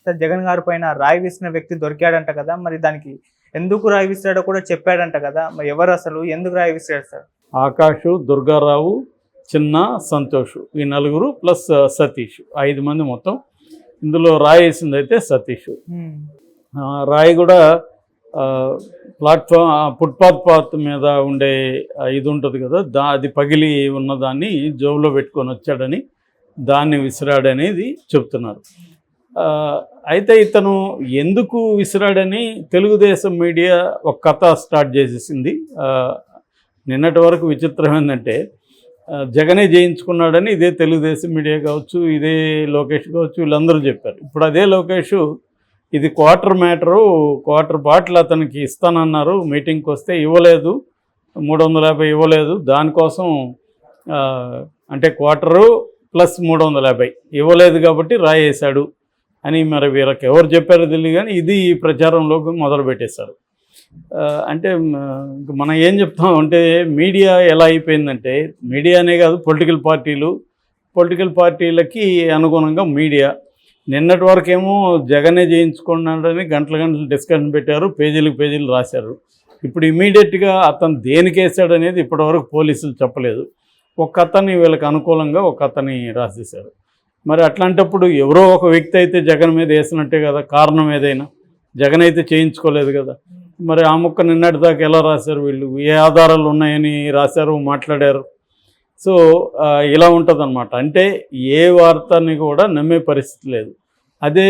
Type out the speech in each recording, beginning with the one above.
Sir Jagan గారి పైన రాయి విసిన వ్యక్తి దొరికాడంట కదా! మరి దానికి ఎందుకు రాయి విసిరాడో కూడా చెప్పాడంట కదా! మరి ఎవరు అసలు? ఎందుకు రాయి విసిరాడు సార్? ఆకాషు, దుర్గారావు, చిన్న, సంతోష్ ఈ నలుగురు ప్లస్ సతీష్ 5 మంది మొత్తం. ఇందులో రాయి వేసిందైతే సతీష్. రాయి కూడా ఫుట్పాత్ మీద ఉండే ఇది ఉంటుంది కదా, అది పగిలి ఉన్నదాన్ని జోబులో పెట్టుకొని వచ్చాడని దాన్ని విసిరాడనేది చెప్తున్నారు. అయితే ఇతను ఎందుకు విసిరాడని తెలుగుదేశం మీడియా ఒక కథ స్టార్ట్ చేసేసింది. నిన్నటి వరకు విచిత్రం ఏంటంటే జగనే జయించుకున్నాడని ఇదే తెలుగుదేశం మీడియా కావచ్చు, ఇదే లోకేష్ కావచ్చు, వీళ్ళందరూ చెప్పారు. ఇప్పుడు అదే లోకేష్ ఇది క్వార్టర్ బాటిల్ అతనికి ఇస్తానన్నారు, మీటింగ్కి వస్తే ఇవ్వలేదు, 350 ఇవ్వలేదు, దానికోసం అంటే క్వార్టరు ప్లస్ 350 ఇవ్వలేదు కాబట్టి రాయేశాడు అని మరి వీళ్ళకి ఎవరు చెప్పారో తెలియదు, కానీ ఇది ఈ ప్రచారంలోకి మొదలుపెట్టేశారు. అంటే మనం ఏం చెప్తాం అంటే మీడియా ఎలా అయిపోయిందంటే, మీడియానే కాదు పొలిటికల్ పార్టీలకి అనుగుణంగా మీడియా. నిన్నటి వరకేమో జగనే జయించుకున్నాడని గంటలు డిస్కషన్ పెట్టారు, పేజీలు రాశారు. ఇప్పుడు ఇమీడియట్గా అతను దేనికి వేసాడు అనేది ఇప్పటివరకు పోలీసులు చెప్పలేదు. ఒక అతన్ని వీళ్ళకి అనుకూలంగా ఒక అతన్ని రాసేశారు. మరి అట్లాంటప్పుడు ఎవరో ఒక వ్యక్తి అయితే జగన్ మీద వేసినట్టే కదా, కారణం ఏదైనా. జగన్ అయితే చేయించుకోలేదు కదా, మరి ఆ ముక్క నిన్నటి దాకా ఎలా రాశారు వీళ్ళు? ఏ ఆధారాలు ఉన్నాయని రాశారు, మాట్లాడారు. సో ఇలా ఉంటుందన్నమాట. అంటే ఏ వార్తని కూడా నమ్మే పరిస్థితి లేదు. అదే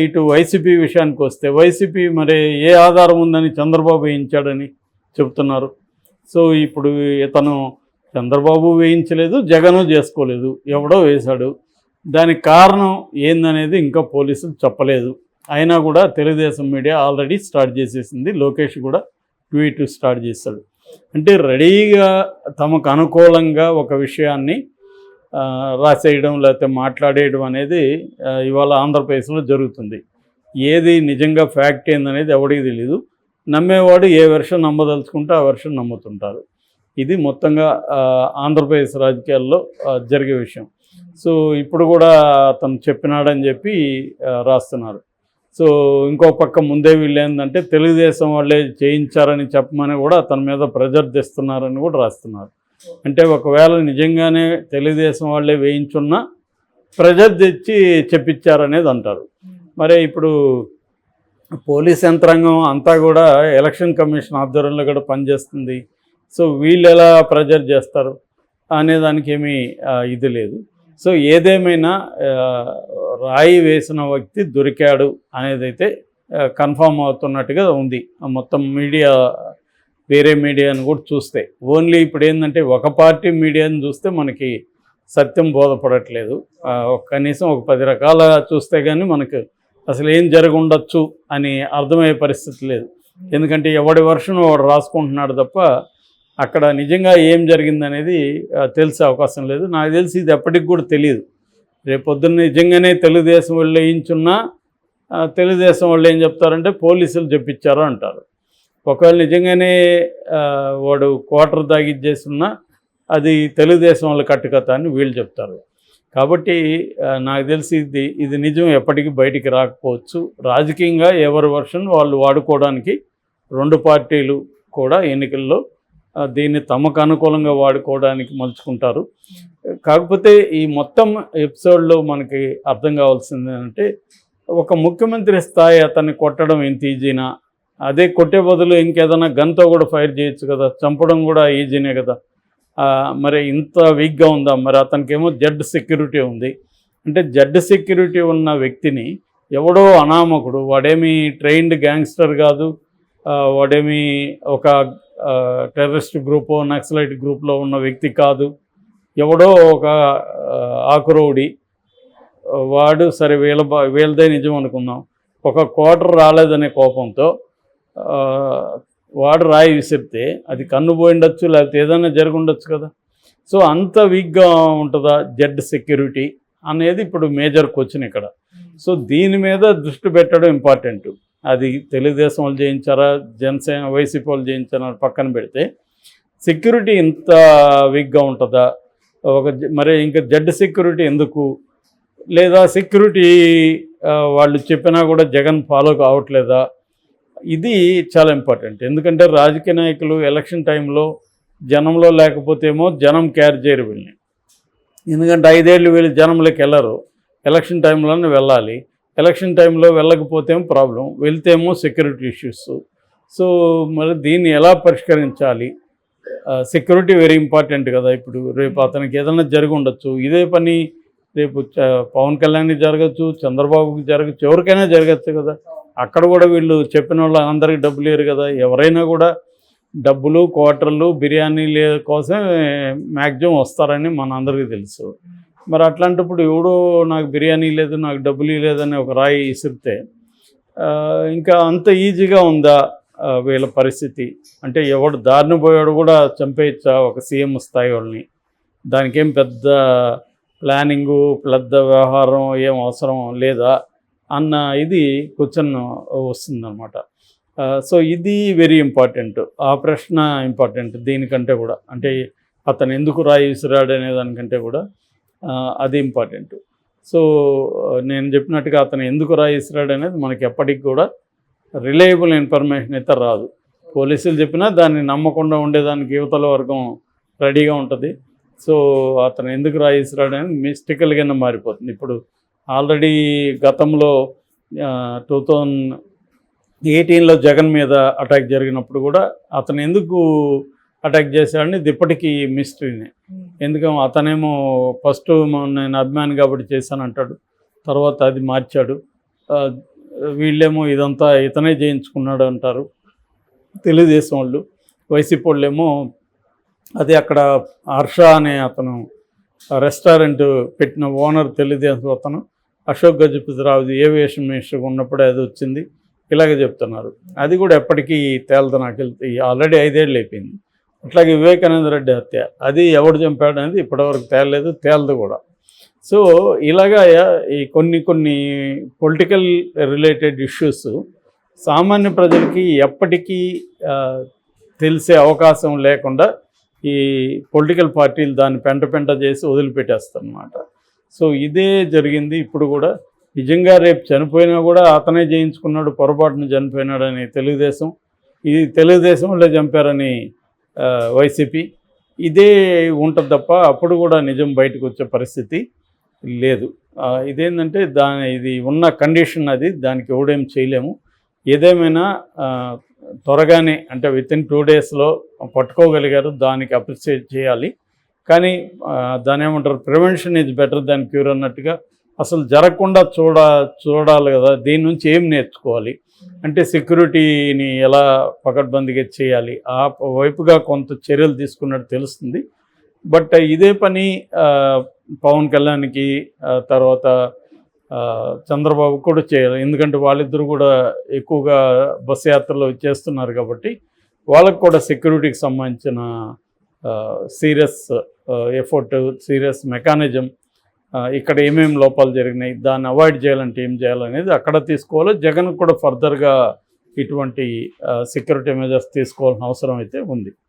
ఇటు వైసీపీ విషయానికి వస్తే, వైసీపీ మరి ఏ ఆధారం ఉందని చంద్రబాబు వేయించాడని చెప్తున్నారు. సో ఇప్పుడు ఇతను చంద్రబాబు వేయించలేదు, జగను చేసుకోలేదు, ఎవడో వేశాడు. దానికి కారణం ఏందనేది ఇంకా పోలీసులు చెప్పలేదు. అయినా కూడా తెలుగుదేశం మీడియా ఆల్రెడీ స్టార్ట్ చేసేసింది. లోకేష్ కూడా ట్వీట్ స్టార్ట్ చేశాడు. అంటే రెడీగా తమకు అనుకూలంగా ఒక విషయాన్ని రాసేయడం లేకపోతే మాట్లాడేయడం అనేది ఇవాళ ఆంధ్రప్రదేశ్లో జరుగుతుంది. ఏది నిజంగా ఫ్యాక్ట్ ఏందనేది ఎవడికి తెలీదు. నమ్మేవాడు ఏ వెర్షన్ నమ్మదలుచుకుంటే ఆ వెర్షన్ నమ్ముతుంటారు. ఇది మొత్తంగా ఆంధ్రప్రదేశ్ రాజకీయాల్లో జరిగే విషయం. సో ఇప్పుడు కూడా అతను చెప్పినాడని చెప్పి రాస్తున్నారు. సో ఇంకో పక్క ముందే వీళ్ళు ఏంటంటే తెలుగుదేశం వాళ్ళే చేయించారని చెప్పమని కూడా అతని మీద ప్రెజర్ తెస్తున్నారని కూడా రాస్తున్నారు. అంటే ఒకవేళ నిజంగానే తెలుగుదేశం వాళ్ళే వేయించున్నా ప్రెజర్ తెచ్చి చెప్పించారనేది అంటారు. మరి ఇప్పుడు పోలీస్ యంత్రాంగం అంతా కూడా ఎలక్షన్ కమిషన్ ఆధ్వర్యంలో కూడా పనిచేస్తుంది. సో వీళ్ళు ఎలా ప్రెజర్ చేస్తారు అనేదానికి ఏమీ ఇది లేదు. సో ఏదేమైనా రాయి వేసిన వ్యక్తి దొరికాడు అనేదైతే కన్ఫామ్ అవుతున్నట్టుగా ఉంది. మొత్తం మీడియా, వేరే మీడియాను కూడా చూస్తే, ఓన్లీ ఇప్పుడు ఏంటంటే ఒక పార్టీ మీడియాను చూస్తే మనకి సత్యం బోధపడట్లేదు. కనీసం ఒక 10 రకాల చూస్తే కానీ మనకు అసలు ఏం జరిగి ఉండొచ్చు అని అర్థమయ్యే పరిస్థితి లేదు. ఎందుకంటే ఎవడి వర్షం వాడు రాసుకుంటున్నాడు తప్ప అక్కడ నిజంగా ఏం జరిగిందనేది తెలిసే అవకాశం లేదు. నాకు తెలిసి ఇది ఎప్పటికి కూడా తెలియదు. రేపొద్దున్న నిజంగానే తెలుగుదేశం వాళ్ళు వేయించున్నా తెలుగుదేశం వాళ్ళు ఏం చెప్తారంటే పోలీసులు చెప్పించారు అంటారు. ఒకవేళ నిజంగానే వాడు క్వార్టర్ తాగిచ్చేస్తున్నా అది తెలుగుదేశం వాళ్ళ కట్టుకథ అని వీళ్ళు చెప్తారు. కాబట్టి నాకు తెలిసి ఇది నిజం ఎప్పటికీ బయటికి రాకపోవచ్చు. రాజకీయంగా ఎవరి వర్షన్ వాళ్ళు వాడుకోవడానికి 2 పార్టీలు కూడా ఎన్నికల్లో దీన్ని తమకు అనుకూలంగా వాడుకోవడానికి మలుచుకుంటారు. కాకపోతే ఈ మొత్తం ఎపిసోడ్లో మనకి అర్థం కావాల్సింది ఏంటంటే, ఒక ముఖ్యమంత్రి స్థాయి అతన్ని కొట్టడం ఎంత ఈజీనా? అదే కొట్టే బదులు ఇంకేదైనా గన్తో కూడా ఫైర్ చేయొచ్చు కదా, చంపడం కూడా ఈజీనే కదా. మరి ఇంత వీక్గా ఉందా? మరి అతనికి ఏమో జెడ్ సెక్యూరిటీ ఉంది. అంటే జెడ్ సెక్యూరిటీ ఉన్న వ్యక్తిని ఎవడో అనామకుడు, వాడేమీ ట్రైన్డ్ గ్యాంగ్స్టర్ కాదు, వాడేమీ ఒక టెర్రరిస్ట్ గ్రూపు, నక్సలైట్ గ్రూప్లో ఉన్న వ్యక్తి కాదు, ఎవడో ఒక ఆకురౌడి వాడు. సరే వీళ్ళదే నిజం అనుకుందాం. ఒక క్వార్టర్ రాలేదనే కోపంతో వాడు రాయి విసిరితే అది కన్ను పోయిండొచ్చు, లేకపోతే ఏదైనా జరిగి ఉండొచ్చు కదా. సో అంత వీక్గా ఉంటుందా జెడ్ సెక్యూరిటీ అనేది ఇప్పుడు మేజర్ క్వశ్చన్ ఇక్కడ. సో దీని మీద దృష్టి పెట్టడం ఇంపార్టెంట్. అది తెలుగుదేశం వాళ్ళు చేయించారా, జనసేన వైసీపీ వాళ్ళు చేయించారా పక్కన పెడితే, సెక్యూరిటీ ఇంత వీక్గా ఉంటుందా? మరి ఇంకా జెడ్ సెక్యూరిటీ ఎందుకు? లేదా సెక్యూరిటీ వాళ్ళు చెప్పినా కూడా జగన్ ఫాలో కావట్లేదా, ఇది చాలా ఇంపార్టెంట్. ఎందుకంటే రాజకీయ నాయకులు ఎలక్షన్ టైంలో జనంలో లేకపోతేమో జనం క్యారీ చేయరు వీళ్ళని. ఎందుకంటే 5 ఏళ్ళు వీళ్ళు జనంలోకి వెళ్ళరు, ఎలక్షన్ టైంలోనే వెళ్ళాలి. ఎలక్షన్ టైంలో వెళ్ళకపోతేమో ప్రాబ్లం, వెళ్తేమో సెక్యూరిటీ ఇష్యూస్. సో మరి దీన్ని ఎలా పరిష్కరించాలి? సెక్యూరిటీ వెరీ ఇంపార్టెంట్ కదా. ఇప్పుడు రేపు అతనికి ఏదైనా జరిగి ఉండొచ్చు, ఇదే పని రేపు పవన్ కళ్యాణ్కి జరగచ్చు, చంద్రబాబుకి జరగచ్చు, ఎవరికైనా జరగచ్చు కదా. అక్కడ కూడా వీళ్ళు చెప్పిన వాళ్ళు అందరికీ డబ్బులు లేరు కదా. ఎవరైనా కూడా డబ్బులు, క్వార్టర్లు, బిర్యానీల కోసం మ్యాక్సిమం వస్తారని మన అందరికీ తెలుసు. మరి అట్లాంటప్పుడు ఎవడో నాకు బిర్యానీ లేదు, నాకు డబ్బులు లేదని ఒక రాయి ఇసిరితే ఇంకా అంత ఈజీగా ఉందా వీళ్ళ పరిస్థితి? అంటే ఎవడు దారిని పోయాడు కూడా చంపేయచ్చా ఒక సీఎం స్థాయి వాళ్ళని? దానికేం పెద్ద ప్లానింగు, పెద్ద వ్యవహారం ఏం అవసరం లేదా అన్న ఇది క్వశ్చన్ వస్తుందన్నమాట. సో ఇది వెరీ ఇంపార్టెంట్. ఆ ప్రశ్న ఇంపార్టెంట్ దీనికంటే కూడా. అంటే అతను ఎందుకు రాయి విసిరాడు అనే దానికంటే కూడా అది ఇంపార్టెంట్. సో నేను చెప్పినట్టుగా అతను ఎందుకు రాయి విసిరాడు అనేది మనకి ఎప్పటికి కూడా రిలయబుల్ ఇన్ఫర్మేషన్ అయితే రాదు. పోలీసులు చెప్పినా దాన్ని నమ్మకుండా ఉండేదానికి యువతల వర్గం రెడీగా ఉంటుంది. సో అతను ఎందుకు రాయి విసిరాడు అనేది మిస్టేకల్గా మారిపోతుంది. ఇప్పుడు ఆల్రెడీ గతంలో 2018లో జగన్ మీద అటాక్ జరిగినప్పుడు కూడా అతను ఎందుకు అటాక్ చేశాడని ఇప్పటికీ మిస్టరీనే. ఎందుకంటే అతనేమో ఫస్ట్ నేను అభిమాని కాబట్టి చేశాను అంటాడు, తర్వాత అది మార్చాడు. వీళ్ళేమో ఇదంతా ఇతనే చేయించుకున్నాడు అంటారు తెలుగుదేశం వాళ్ళు. వైసీపీ వాళ్ళేమో అది అక్కడ హర్ష అనే అతను రెస్టారెంట్ పెట్టిన ఓనర్ తెలుగుదేశం అతను, అశోక్ గజపతిరావుది ఏవియేషన్ మినిస్టర్గా ఉన్నప్పుడే అది వచ్చింది, ఇలాగే చెప్తున్నారు. అది కూడా ఎప్పటికీ తేలదు. నాకు వెళ్తే ఆల్రెడీ 5 ఏళ్ళు అయిపోయింది. అట్లాగే వివేకానంద రెడ్డి హత్య, అది ఎవడు చంపాడు అనేది ఇప్పటివరకు తేలలేదు, తేలదు కూడా. సో ఇలాగా ఈ కొన్ని పొలిటికల్ రిలేటెడ్ ఇష్యూస్ సామాన్య ప్రజలకి ఎప్పటికీ తెలిసే అవకాశం లేకుండా ఈ పొలిటికల్ పార్టీలు దాన్ని పెంట చేసి వదిలిపెట్టేస్తారన్నమాట. సో ఇదే జరిగింది ఇప్పుడు కూడా. నిజంగా రేపు చనిపోయినా కూడా అతనే చేయించుకున్నాడు, పొరపాటున చనిపోయినాడని తెలుగుదేశం, ఇది తెలుగుదేశం వాళ్ళే చంపారని వైసీపీ, ఇదే ఉంటుంది తప్ప అప్పుడు కూడా నిజం బయటకు వచ్చే పరిస్థితి లేదు. ఇదేంటంటే ఇది ఉన్న కండిషన్, అది దానికి ఎవడేం చేయలేము. ఏదేమైనా త్వరగానే అంటే వితిన్ 2 డేస్లో పట్టుకోగలిగారు, దానికి అప్రిషియేట్ చేయాలి. కానీ దాని ఏమంటారు, prevention is better than cure అన్నట్టుగా అసలు జరగకుండా చూడాలి కదా. దీని నుంచి ఏం నేర్చుకోవాలి అంటే సెక్యూరిటీని ఎలా పకడ్బందీగా చేయాలి, ఆ వైపుగా కొంత చర్యలు తీసుకున్నట్టు తెలుస్తుంది. బట్ ఇదే పని పవన్ కళ్యాణ్కి తర్వాత చంద్రబాబు కూడా చేయాలి. ఎందుకంటే వాళ్ళిద్దరూ కూడా ఎక్కువగా బస్సు యాత్రలో చేస్తున్నారు కాబట్టి వాళ్ళకు కూడా సెక్యూరిటీకి సంబంధించిన సీరియస్ ఎఫర్ట్, సీరియస్ మెకానిజం, ఇక్కడ ఏమేమి లోపాలు జరిగినాయి, దాన్ని అవాయిడ్ చేయాలంటే ఏం చేయాలనేది అక్కడ తీసుకోవాలి. జగన్ కూడా ఫర్దర్గా ఇటువంటి సెక్యూరిటీ మెజర్స్ తీసుకోవాల్సిన అవసరం అయితే ఉంది.